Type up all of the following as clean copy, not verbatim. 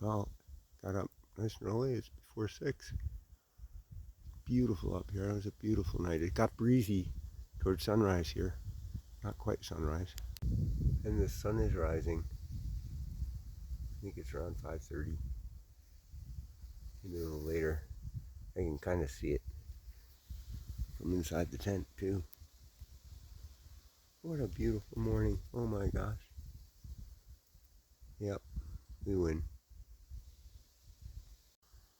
Well, got up nice and early. It's before 6. Beautiful up here. It was a beautiful night. It got breezy towards sunrise here. Not quite sunrise. And the sun is rising. I think it's around 5:30. Maybe a little later. I can kind of see it from inside the tent too. What a beautiful morning. Oh my gosh. Yep, we win.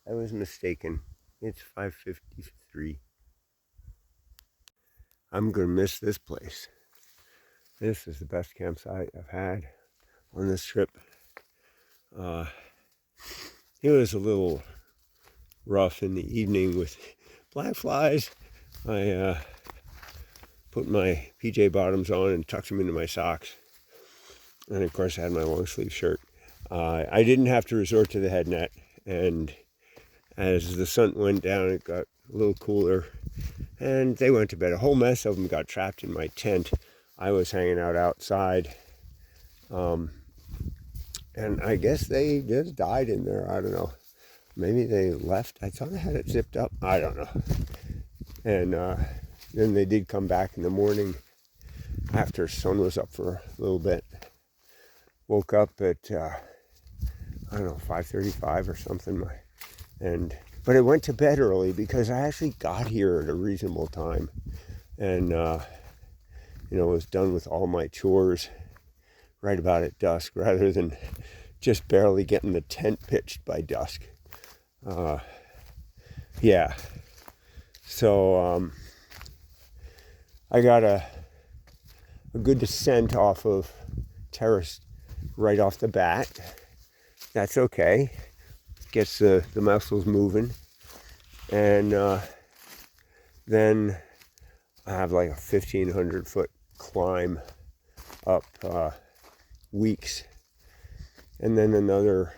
I was mistaken. It's 5:53. I'm going to miss this place. This is the best campsite I've had on this trip. It was a little rough in the evening with black flies. I put my PJ bottoms on and tucked them into my socks. And of course I had my long sleeve shirt. I didn't have to resort to the head net. And as the sun went down, it got a little cooler. And they went to bed. A whole mess of them got trapped in my tent. I was hanging out outside. And I guess they just died in there. I don't know. Maybe they left. I thought I had it zipped up. I don't know. And then they did come back in the morning after sun was up for a little bit. Woke up at, I don't know, 5:35 or something. But I went to bed early because I actually got here at a reasonable time. And, was done with all my chores right about at dusk rather than just barely getting the tent pitched by dusk. Yeah. So I got a good descent off of Terrace right off the bat. That's okay. Gets the muscles moving. And then I have like a 1,500 foot climb up Weeks, and then another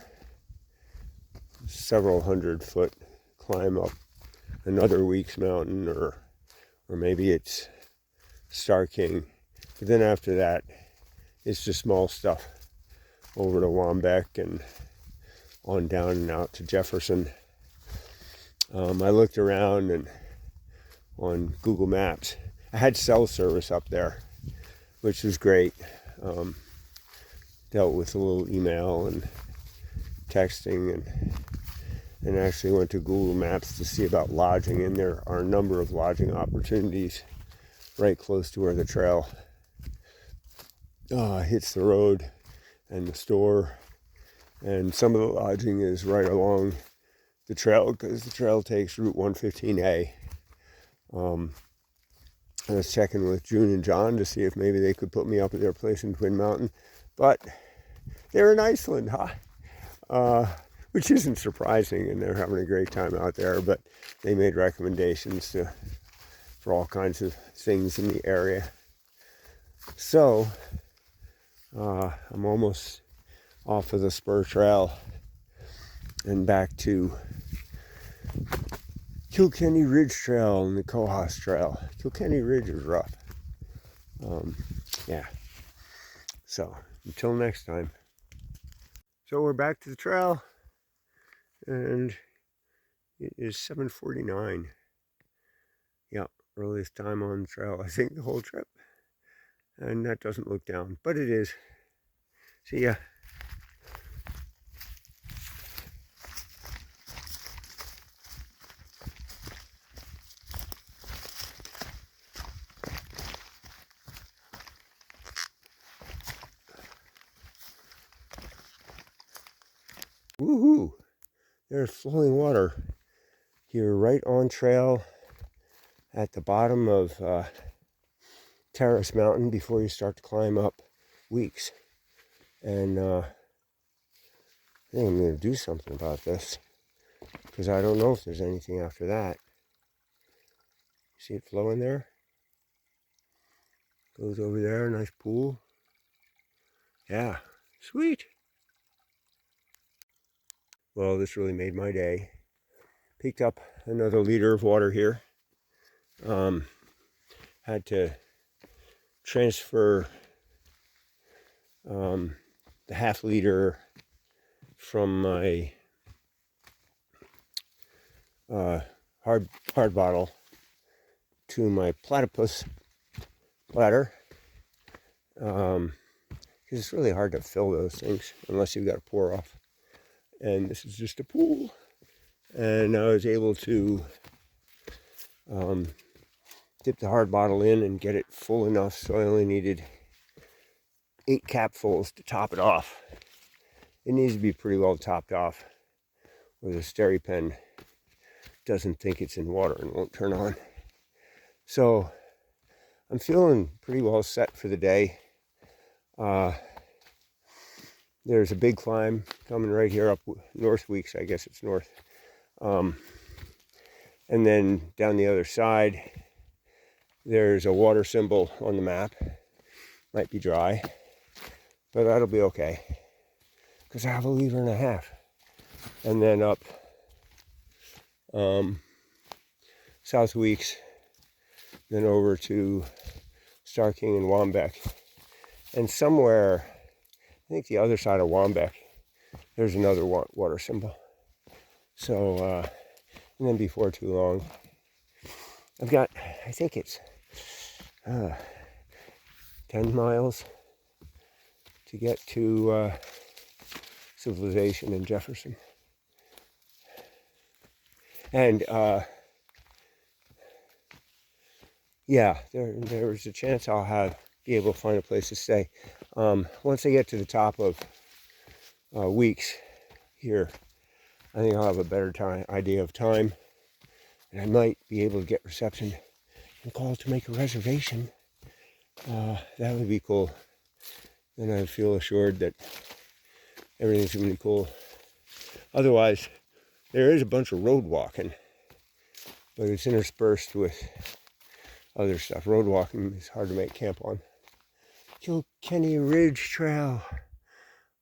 several hundred foot climb up another Weeks mountain, or maybe it's Star King. But then after that, it's just small stuff over to Waumbek and on down and out to Jefferson. I looked around and on Google Maps, I had cell service up there, which was great. Dealt with a little email and texting and actually went to Google Maps to see about lodging, and there are a number of lodging opportunities right close to where the trail hits the road and the store, and some of the lodging is right along the trail because the trail takes Route 115A. I was checking with June and John to see if maybe they could put me up at their place in Twin Mountain, but they're in Iceland, which isn't surprising, and they're having a great time out there, but they made recommendations for all kinds of things in the area. So I'm almost off of the spur trail and back to Kilkenny Ridge Trail and the Cohos Trail. Kilkenny Ridge is rough. Yeah. So until next time. So we're back to the trail, and it is 7:49. Yeah, earliest time on the trail, I think, the whole trip. And that doesn't look down, but it is. See ya. Woohoo! There's flowing water here right on trail at the bottom of Terrace Mountain before you start to climb up Weeks. And I think I'm going to do something about this because I don't know if there's anything after that. See it flowing there? Goes over there, nice pool. Yeah, sweet. Well, this really made my day. Picked up another liter of water here. Had to transfer the half liter from my hard bottle to my platypus bladder. Because it's really hard to fill those things unless you've got a pour off. And this is just a pool. And I was able to dip the hard bottle in and get it full enough, so I only needed 8 capfuls to top it off. It needs to be pretty well topped off, where the SteriPen doesn't think it's in water and won't turn on. So I'm feeling pretty well set for the day. There's a big climb coming right here up North Weeks, I guess it's north. And then down the other side, there's a water symbol on the map. Might be dry, but that'll be okay, because I have a lever and a half. And then up South Weeks, then over to Star King and Waumbek. And somewhere, I think the other side of Waumbek, there's another water symbol. So, and then before too long, I've got, I think it's 10 miles to get to civilization in Jefferson. And yeah, there's a chance I'll be able to find a place to stay. Once I get to the top of Weeks here, I think I'll have a better idea of time, and I might be able to get reception and call to make a reservation. That would be cool. Then I feel assured that everything's going to be cool. Otherwise, there is a bunch of road walking, but it's interspersed with other stuff. Road walking is hard to make camp on. Kilkenny Ridge Trail.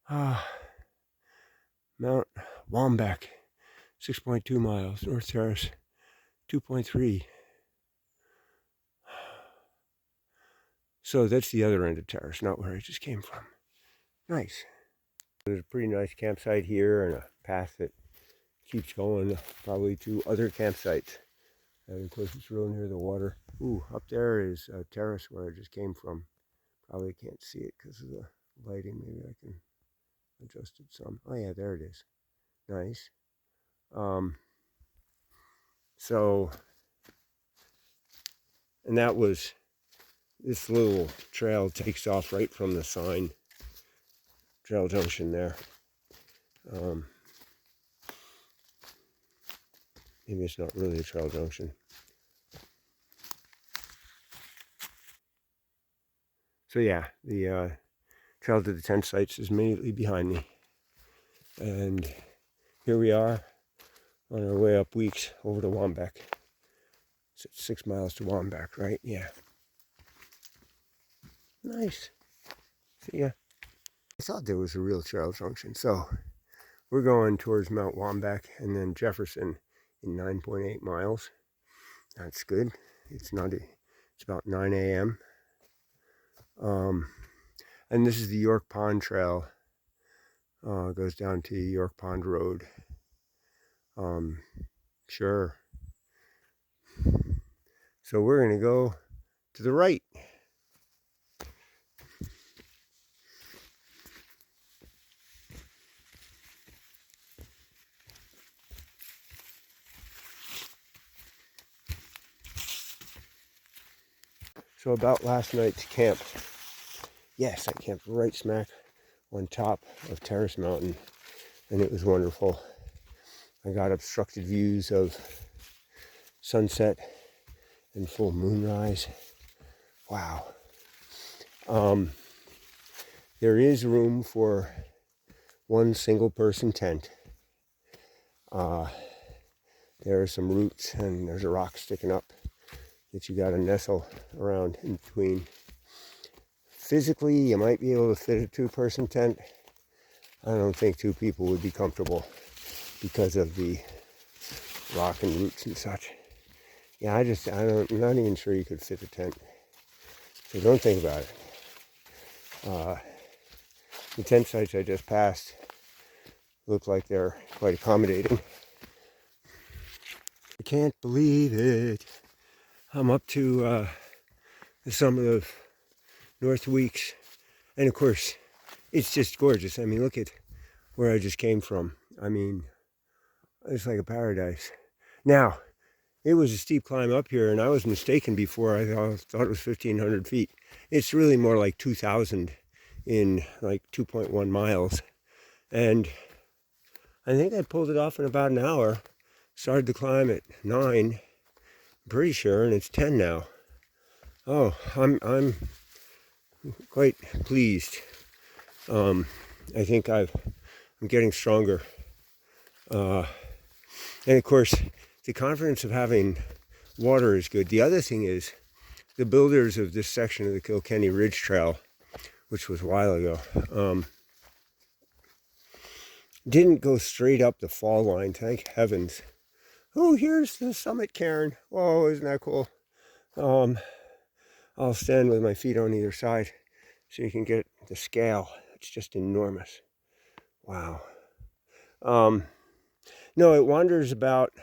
Mt Waumbek, 6.2 miles. North Terrace, 2.3. So that's the other end of Terrace, not where I just came from. Nice. There's a pretty nice campsite here and a path that keeps going probably to other campsites. And of course it's real near the water. Ooh, up there is Terrace where I just came from. Probably can't see it because of the lighting. Maybe I can adjust it some. Oh yeah, there it is. Nice. So, and that was, this little trail takes off right from the sign, trail junction there. Maybe it's not really a trail junction. So yeah, the trail to the tent sites is immediately behind me. And here we are on our way up Weeks over to Waumbek. It's 6 miles to Waumbek, right? Yeah. Nice. See ya. I thought there was a real trail junction. So we're going towards Mt Waumbek and then Jefferson in 9.8 miles. That's good. It's about 9 a.m. And this is the York Pond Trail. Goes down to York Pond Road. Sure. So we're going to go to the right. So about last night's camp. Yes, I camped right smack on top of Terrace Mountain, and it was wonderful. I got obstructed views of sunset and full moonrise. Wow. There is room for one single person tent. There are some roots and there's a rock sticking up that you gotta nestle around in between. Physically, you might be able to fit a 2-person tent. I don't think 2 people would be comfortable because of the rock and roots and such. Yeah, I'm not even sure you could fit a tent. So don't think about it. The tent sites I just passed look like they're quite accommodating. I can't believe it. I'm up to the summit of North Weeks, and of course, it's just gorgeous. I mean, look at where I just came from. I mean, it's like a paradise. Now, it was a steep climb up here, and I was mistaken before. I thought it was 1,500 feet. It's really more like 2,000 in like 2.1 miles. And I think I pulled it off in about an hour. Started the climb at 9, I'm pretty sure, and it's 10 now. Oh, I'm quite pleased. I think I'm getting stronger. And of course, the confidence of having water is good. The other thing is, the builders of this section of the Kilkenny Ridge Trail, which was a while ago, didn't go straight up the fall line, thank heavens. Oh, here's the summit, Karen. Oh, isn't that cool? I'll stand with my feet on either side so you can get the scale. It's just enormous. Wow. No, it wanders about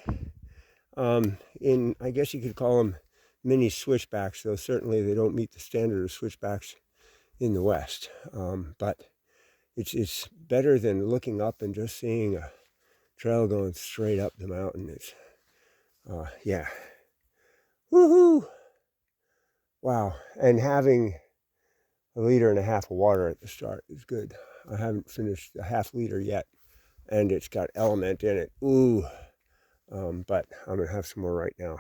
in, I guess you could call them mini switchbacks, though certainly they don't meet the standard of switchbacks in the West. But it's better than looking up and just seeing a trail going straight up the mountain. It's, yeah. Woohoo! Wow. And having a liter and a half of water at the start is good. I haven't finished the half liter yet, and it's got element in it. Ooh. But I'm going to have some more right now.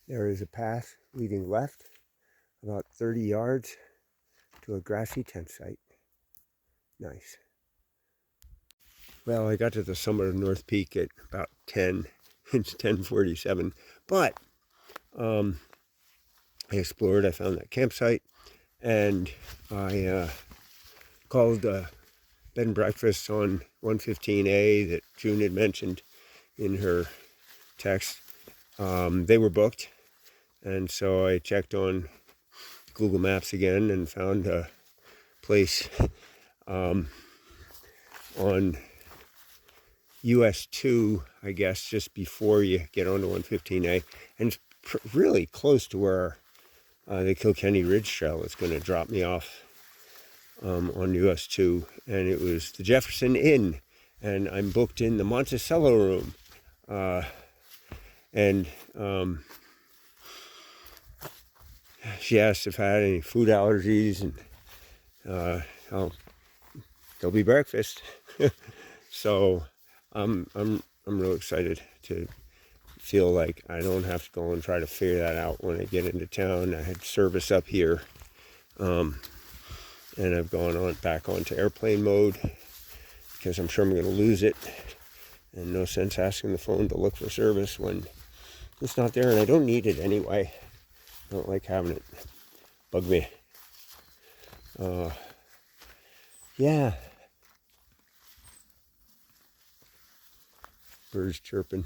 There is a path leading left about 30 yards to a grassy tent site. Nice. Well, I got to the summit of North Peak at about 10. It's 10:47. But I explored. I found that campsite, and I called bed and breakfast on 115A that June had mentioned in her text. They were booked, and so I checked on Google Maps again and found a place on US 2, I guess, just before you get onto 115A, and it's really close to where the Kilkenny Ridge Trail is going to drop me off on US 2, and it was the Jefferson Inn, and I'm booked in the Monticello room, and she asked if I had any food allergies, and there'll be breakfast. So I'm real excited to feel like I don't have to go and try to figure that out when I get into town. I had service up here, and I've gone back onto airplane mode because I'm sure I'm going to lose it, and no sense asking the phone to look for service when it's not there, and I don't need it anyway. I don't like having it bug me. Yeah. Birds chirping.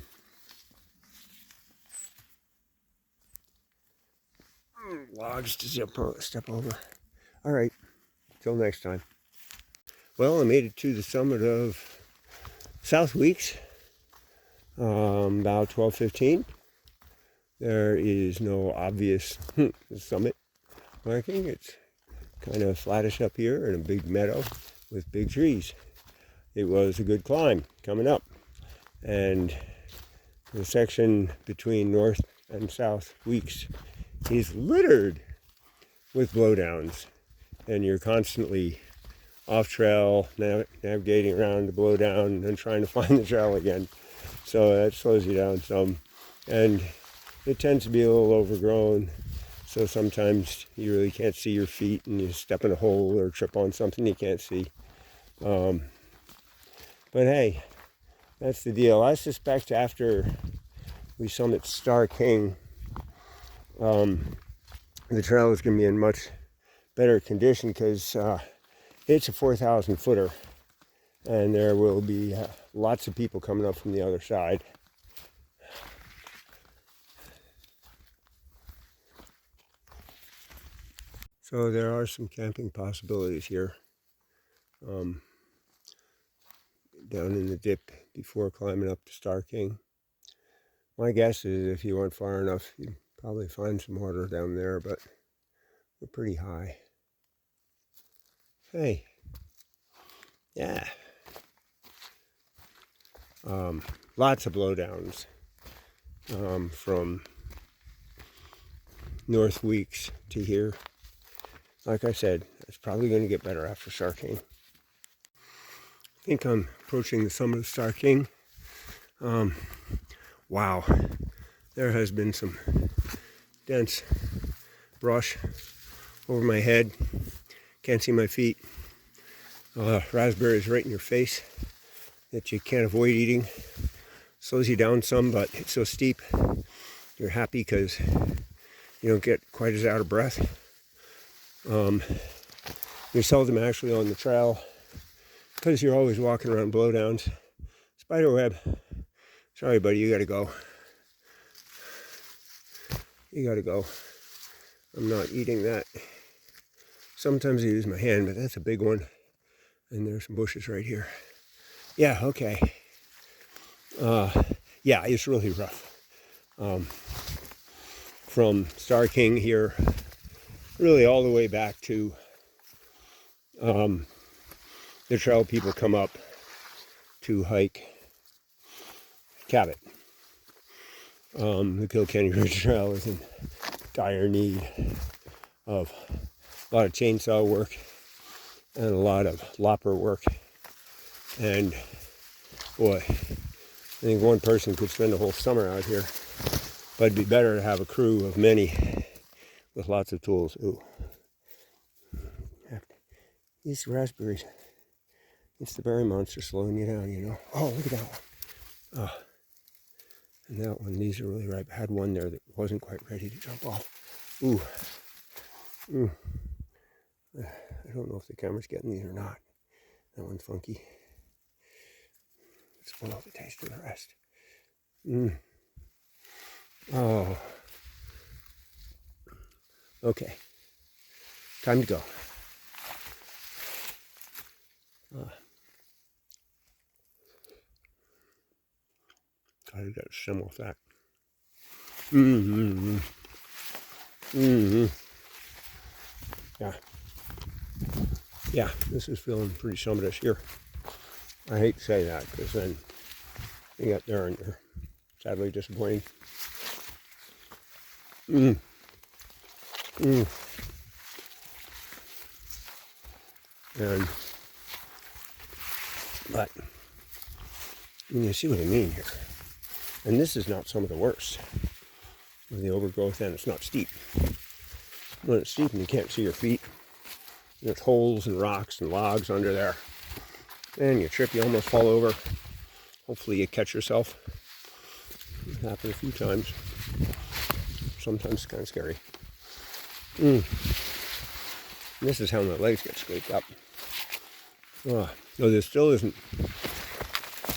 Logs to step over. All right. Till next time. Well, I made it to the summit of South Weeks. About 12:15. There is no obvious summit marking. It's kind of flattish up here in a big meadow with big trees. It was a good climb coming up. And the section between North and South Weeks is littered with blowdowns. And you're constantly off trail, navigating around the blowdown and trying to find the trail again. So that slows you down some. And it tends to be a little overgrown. So sometimes you really can't see your feet and you step in a hole or trip on something you can't see. But hey, that's the deal. I suspect after we summit Star King, the trail is going to be in much better condition because it's a 4,000 footer, and there will be lots of people coming up from the other side. So there are some camping possibilities here. down in the dip before climbing up to Star King. My guess is if you went far enough, you'd probably find some water down there, but we're pretty high. Hey, yeah. Lots of blowdowns from North Weeks to here. Like I said, it's probably going to get better after Star King. I think I'm approaching the summit of Star King. Wow, there has been some dense brush over my head. Can't see my feet. Raspberries right in your face that you can't avoid eating. Slows you down some, but it's so steep. You're happy because you don't get quite as out of breath. You're seldom actually on the trail because you're always walking around blowdowns. Spiderweb. Sorry, buddy, you gotta go. You gotta go. I'm not eating that. Sometimes I use my hand, but that's a big one. And there's some bushes right here. Yeah, okay. Yeah, it's really rough. From Star King here, really all the way back to the trail people come up to hike Cabot. The Kilkenny Ridge Trail is in dire need of a lot of chainsaw work and a lot of lopper work. And boy, I think one person could spend a whole summer out here, but it'd be better to have a crew of many with lots of tools. Ooh. These raspberries, it's the berry monster slowing you down, you know. Oh, look at that one. Oh. And that one, these are really ripe. I had one there that wasn't quite ready to jump off. Ooh. Ooh. I don't know if the camera's getting these or not. That one's funky. Let's pull out the taste of the rest. Oh. Okay. Time to go. Gotta get some off that. Yeah. Yeah, this is feeling pretty summitous here. I hate to say that because then you get there and you're sadly disappointed. But you see what I mean here. And this is not some of the worst of the overgrowth, and it's not steep. When it's steep and you can't see your feet, there's holes and rocks and logs under there. And you trip, you almost fall over. Hopefully you catch yourself. It's happened a few times. Sometimes it's kind of scary. This is how my legs get scraped up. Oh, no, this still isn't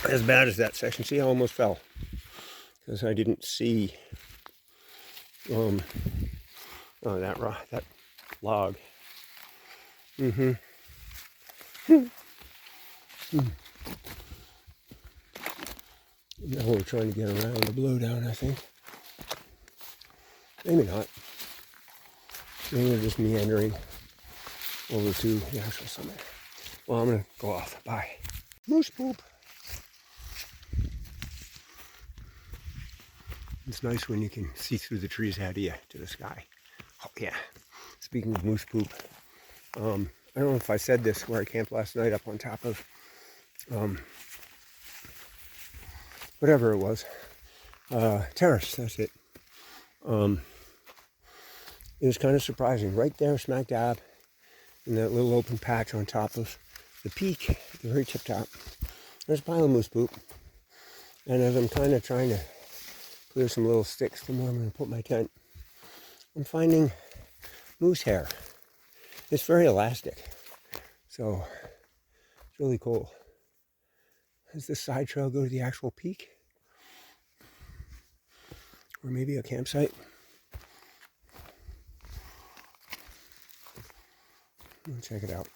as bad as that section. See, I almost fell because I didn't see that log. Now we're trying to get around the blowdown, I think. Maybe not. Maybe we're just meandering over to the actual summit. Well, I'm going to go off. Bye. Moose poop. It's nice when you can see through the trees ahead of you to the sky. Oh, yeah. Speaking of moose poop, I don't know if I said this where I camped last night up on top of whatever it was. Terrace, that's it. It was kind of surprising. Right there, smack dab, in that little open patch on top of the peak, at the very tip top, there's a pile of moose poop. And as I'm kind of trying to clear some little sticks from where I'm going to put my tent, I'm finding moose hair. It's very elastic, so it's really cool. Does this side trail go to the actual peak? Or maybe a campsite? Check it out.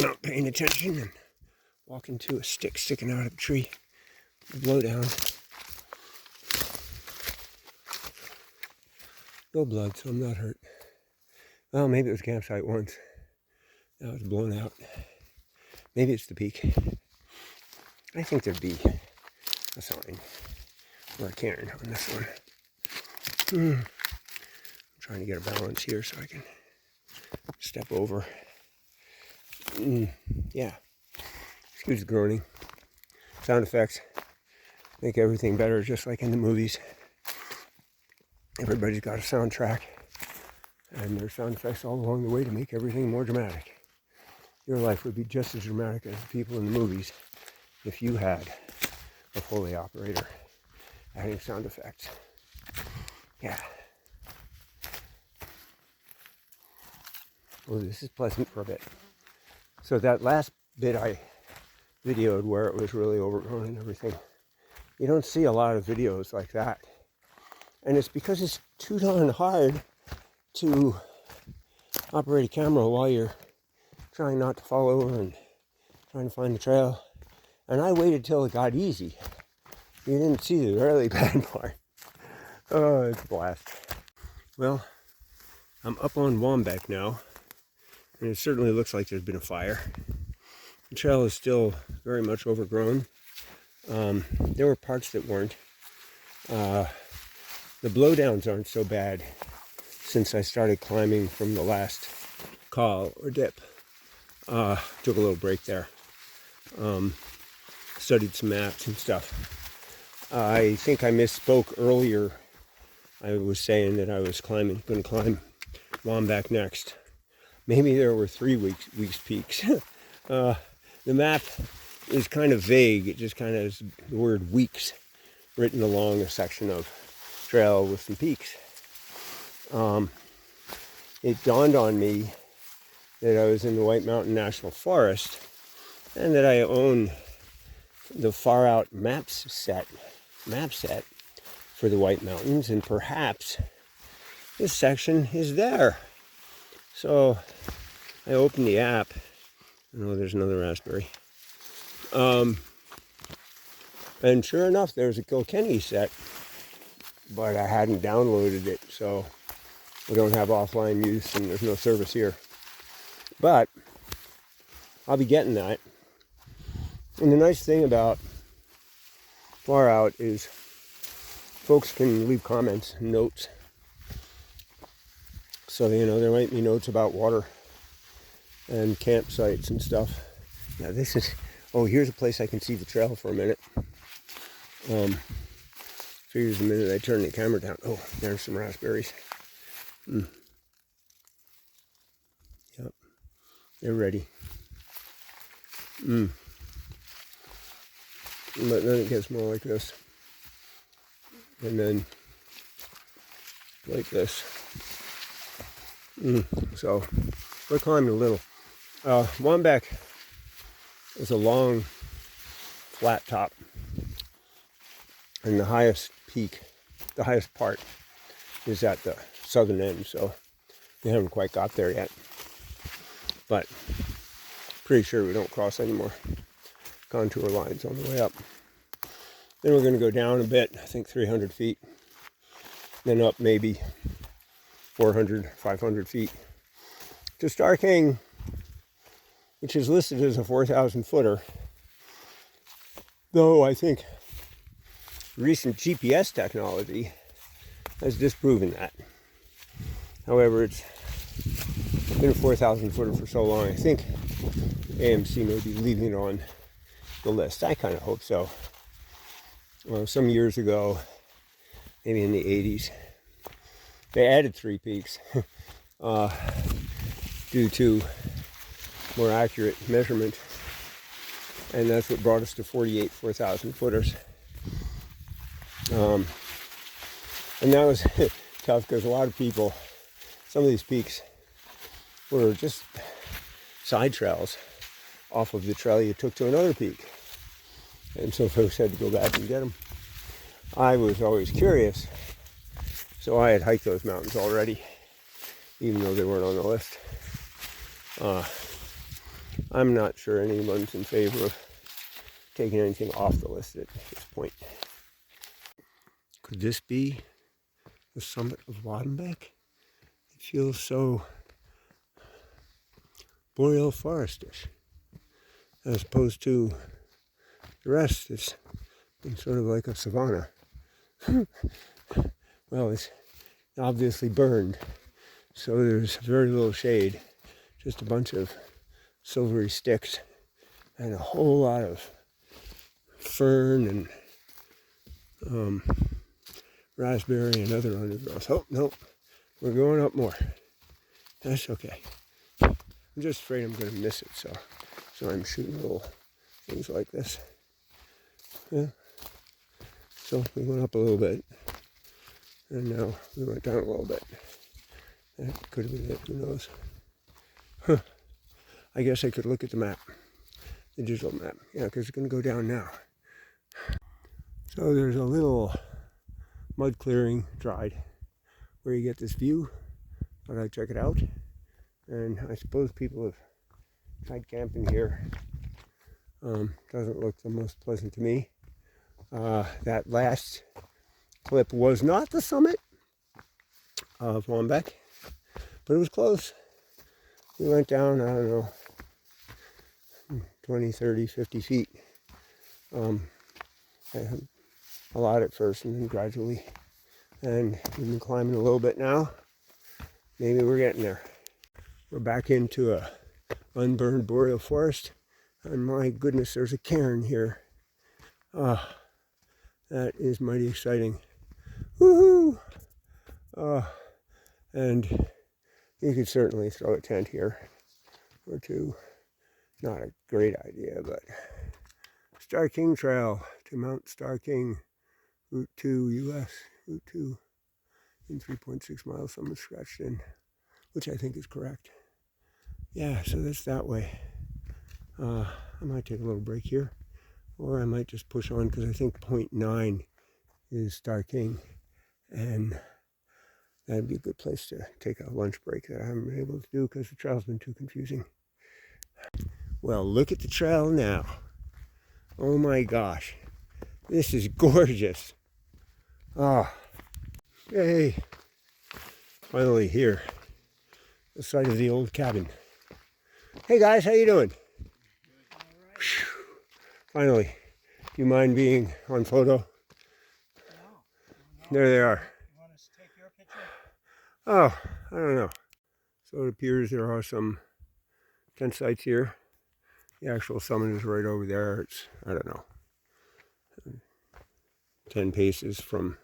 not paying attention and walk into a stick sticking out of a tree. A blowdown. No blood, so I'm not hurt. Well, maybe it was a campsite once. Now it's blown out. Maybe it's the peak. I think there'd be a sign or a cairn on this one. I'm trying to get a balance here so I can step over. Yeah. Excuse the groaning. Sound effects make everything better, just like in the movies. Everybody's got a soundtrack, and there's sound effects all along the way to make everything more dramatic. Your life would be just as dramatic as the people in the movies if you had a Foley operator adding sound effects. Yeah. Well, this is pleasant for a bit. So that last bit I videoed where it was really overgrown and everything, you don't see a lot of videos like that. And it's because it's too darn hard to operate a camera while you're trying not to fall over and trying to find the trail. And I waited till it got easy. You didn't see the really bad part. Oh, it's a blast. Well, I'm up on Waumbek now, and it certainly looks like there's been a fire. The trail is still very much overgrown. There were parts that weren't. The blowdowns aren't so bad since I started climbing from the last call or dip. Took a little break there. Studied some maps and stuff. I think I misspoke earlier. I was saying that I was going to climb Waumbek next. Maybe there were 3 weeks peaks. The map is kind of vague. It just kind of has the word weeks written along a section of trail with some peaks. It dawned on me that I was in the White Mountain National Forest and that I own the far out map set for the White Mountains, and perhaps this section is there. So I opened the app. Oh, there's another raspberry. And sure enough, there's a Kilkenny set, but I hadn't downloaded it, so we don't have offline use and there's no service here. But I'll be getting that. And the nice thing about Far Out is folks can leave comments and notes. So, there might be notes about water and campsites and stuff. Now here's a place I can see the trail for a minute. Figures the minute I turn the camera down. Oh, there's some raspberries. Yep, they're ready. But then it gets more like this. And then like this. So we're climbing a little. Waumbek is a long, flat top. And the highest peak, the highest part, is at the southern end. So we haven't quite got there yet. But pretty sure we don't cross any more contour lines on the way up. Then we're going to go down a bit, I think 300 feet. Then up maybe 400, 500 feet to Starking, which is listed as a 4,000 footer. Though I think recent GPS technology has disproven that. However, it's been a 4,000 footer for so long, I think AMC may be leaving it on the list. I kind of hope so. Well, some years ago, maybe in the 80s, they added 3 peaks due to more accurate measurement, and that's what brought us to 48 4,000 footers. And that was tough because a lot of people, some of these peaks were just side trails off of the trail you took to another peak. And so folks had to go back and get them. I was always curious, so I had hiked those mountains already, even though they weren't on the list. I'm not sure anyone's in favor of taking anything off the list at this point. Could this be the summit of Waumbek? It feels so boreal forestish, as opposed to the rest. It's been sort of like a savanna. Well, it's obviously burned, so there's very little shade, just a bunch of silvery sticks and a whole lot of fern and raspberry and other undergrowth. Oh, no, we're going up more. That's okay. I'm just afraid I'm going to miss it, so I'm shooting little things like this. Yeah. So we went up a little bit, and now we went down a little bit. That could have been it, who knows. Huh. I guess I could look at the map, the digital map. Yeah, because it's going to go down now. So there's a little mud clearing, dried, where you get this view. Thought I'd check it out. And I suppose people have tried camping here. Doesn't look the most pleasant to me. That last clip was not the summit of Waumbek, but it was close. We went down, I don't know, 20, 30, 50 feet. A lot at first and then gradually. And we've been climbing a little bit now. Maybe we're getting there. We're back into a unburned boreal forest. And my goodness, there's a cairn here. That is mighty exciting. Woohoo! And you could certainly throw a tent here or two. Not a great idea, but Star King Trail to Mount Star King, Route 2 US, Route 2 in 3.6 miles. Someone scratched in, which I think is correct. Yeah, so that's that way. I might take a little break here, or I might just push on because I think 0.9 is Star King, and that'd be a good place to take a lunch break that I haven't been able to do because the trail's been too confusing. Well, look at the trail now. Oh my gosh, this is gorgeous. Yay. Finally here, the site of the old cabin. Hey guys, how you doing? Right. Finally. Do you mind being on photo? No. There they are. You want us to take your picture? Oh, I don't know. So it appears there are some tent sites here. The actual summit is right over there. It's, I don't know, 10 paces from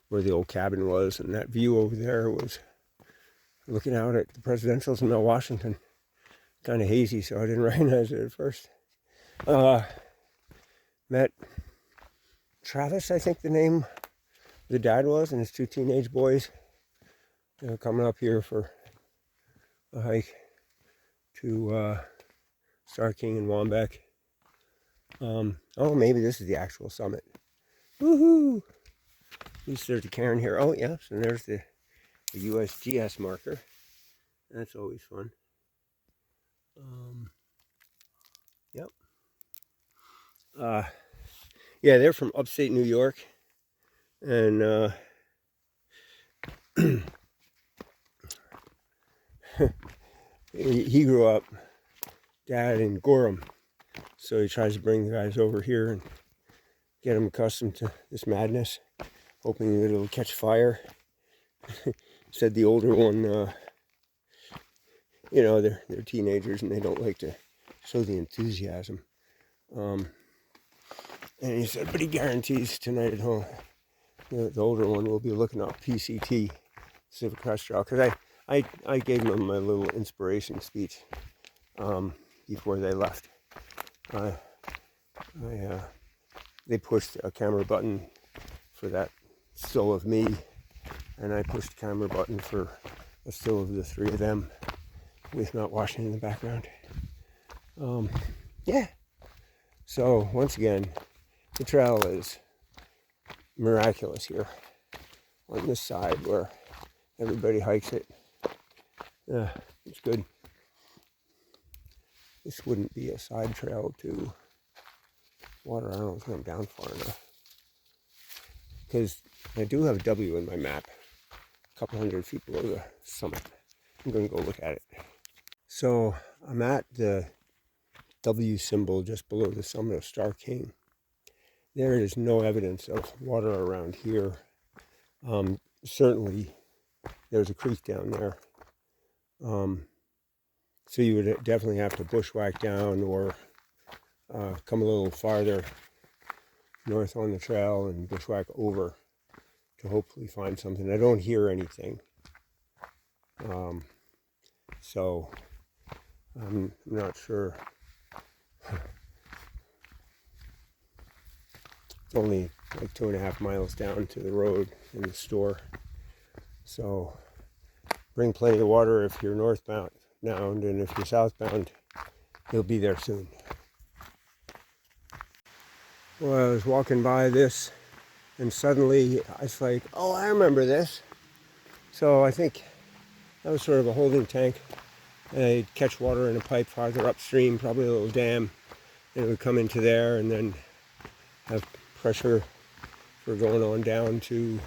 where the old cabin was. And that view over there was looking out at the presidentials in Mount Washington. Kind of hazy, so I didn't recognize it at first. Met Travis, I think the name the dad was, and his two teenage boys. They were coming up here for a hike to Star King and Waumbek. Oh, maybe this is the actual summit. Woohoo! At least there's a cairn here. Oh, yes, and there's the USGS marker. That's always fun. Yep. Yeah, they're from upstate New York, and he grew up, dad, in Gorham, so he tries to bring the guys over here and get them accustomed to this madness, hoping that it'll catch fire. Said the older one, you know, they're teenagers and they don't like to show the enthusiasm. And he said, but he guarantees tonight at home, the older one will be looking up PCT, Pacific Crest Trail, because I gave them my little inspiration speech before they left. They pushed a camera button for that still of me, and I pushed the camera button for a still of the three of them with Mount Washington in the background. Yeah. So once again, the trail is miraculous here on this side where everybody hikes it. Yeah, it's good. this wouldn't be a side trail to water. I don't think I'm down far enough. Because I do have a W in my map, a couple hundred feet below the summit. I'm going to go look at it. So I'm at the W symbol just below the summit of Star King. There is no evidence of water around here. Certainly there's a creek down there. So you would definitely have to bushwhack down or come a little farther north on the trail and bushwhack over to hopefully find something. I don't hear anything. So I'm not sure. It's only like 2.5 miles down to the road and the store. So bring plenty of water if you're northbound, and if you're southbound, you'll be there soon. Well, I was walking by this, and suddenly I was like, oh, I remember this. So I think that was sort of a holding tank. And I'd catch water in a pipe farther upstream, probably a little dam, and it would come into there and then have pressure for going on down to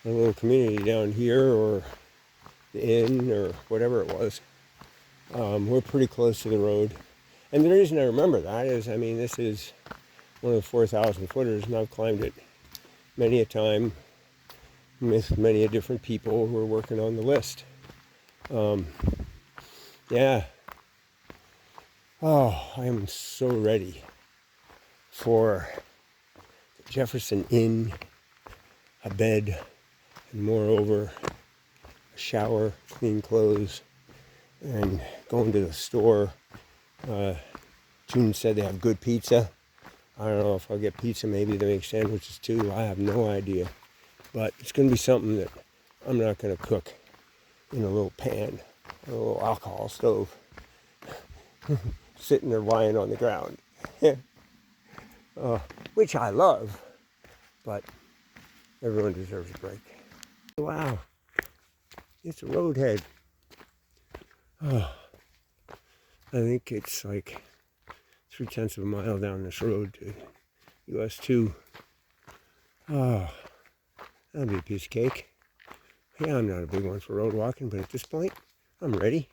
a little community down here or the inn or whatever it was. We're pretty close to the road. And the reason I remember that is, I mean, this is one of the 4,000 footers, and I've climbed it many a time with many different people who are working on the list. Yeah. Oh, I am so ready for the Jefferson Inn, a bed, and moreover, a shower, clean clothes, and going to the store. June said they have good pizza. I don't know if I'll get pizza. Maybe they make sandwiches too. I have no idea. But it's going to be something that I'm not going to cook in a little pan, a little alcohol stove, sitting there lying on the ground. Which I love, but everyone deserves a break. Wow, it's a roadhead. Oh, I think it's like 0.3 of a mile down this road to US 2. Oh, that'll be a piece of cake. Yeah, I'm not a big one for road walking, but at this point, I'm ready.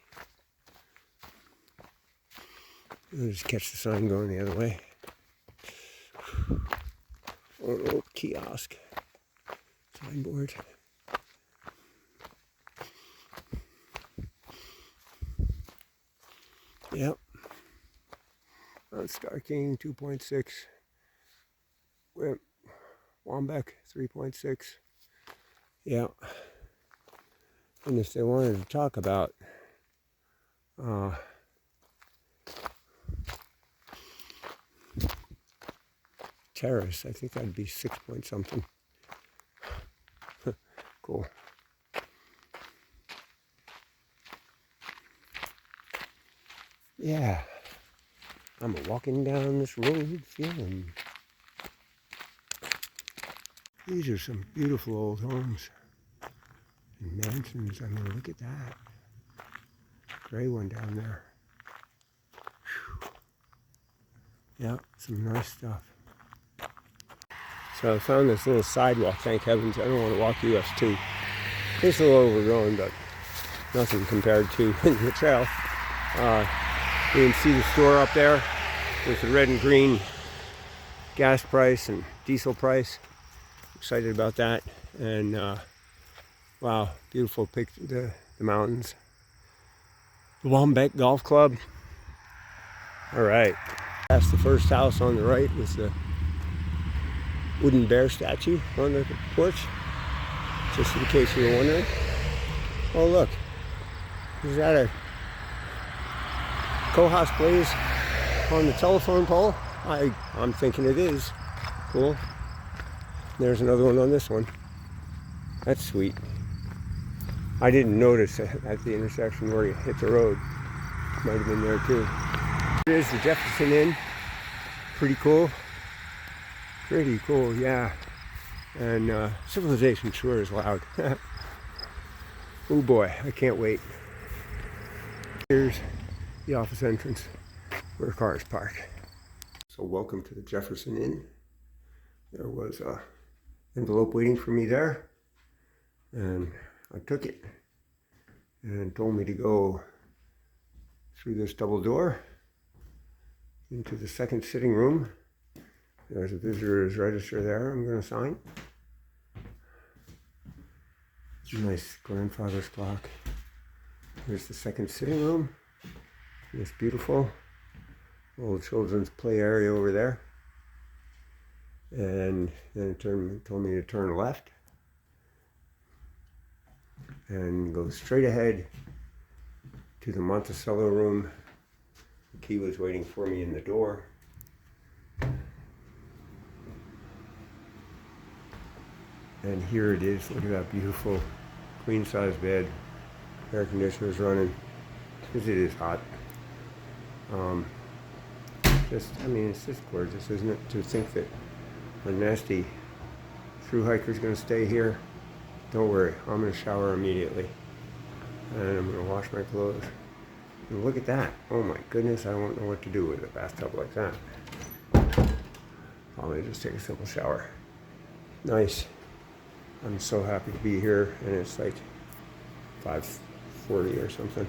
I'll just catch the sign going the other way. Or an old kiosk signboard. Yep. Mount Starking 2.6. Mt Waumbek 3.6. Yeah. And if they wanted to talk about Terrace, I think that'd be 6 point something. Cool. Yeah, I'm walking down this road feeling. These are some beautiful old homes and mansions. I mean, look at that. Gray one down there. Whew. Yeah, some nice stuff. So I found this little sidewalk, thank heavens. I don't want to walk US 2. It's a little overgrown, but nothing compared to the trail. You can see the store up there with the red and green gas price and diesel price. Excited about that. And wow, beautiful picture, the mountains. The Waumbek Golf Club. All right, that's the first house on the right with the wooden bear statue on the porch, just in case you were wondering. Oh look, is that a Cohos blaze on the telephone pole? I'm thinking it is. Cool. There's another one on this one. That's sweet. I didn't notice at the intersection where you hit the road. Might have been there too. Here is the Jefferson Inn. Pretty cool. Pretty cool, yeah. And civilization sure is loud. Oh boy, I can't wait. Here's the office entrance. where cars park. So welcome to the Jefferson Inn. There was a envelope waiting for me there, and I took it and told me to go through this double door into the second sitting room. There's a visitor's register there I'm going to sign. Nice grandfather's clock. Here's the second sitting room. It's beautiful. Little children's play area over there. And then it told me to turn left and go straight ahead to the Monticello room. The key was waiting for me in the door. And here it is. Look at that beautiful queen size bed. Air conditioner's running because it is hot. It's just gorgeous, isn't it? To think that a nasty thru hiker's going to stay here. Don't worry, I'm going to shower immediately. And I'm going to wash my clothes. And look at that. Oh my goodness, I won't know what to do with a bathtub like that. Probably just take a simple shower. Nice. I'm so happy to be here, and it's like 5:40 or something.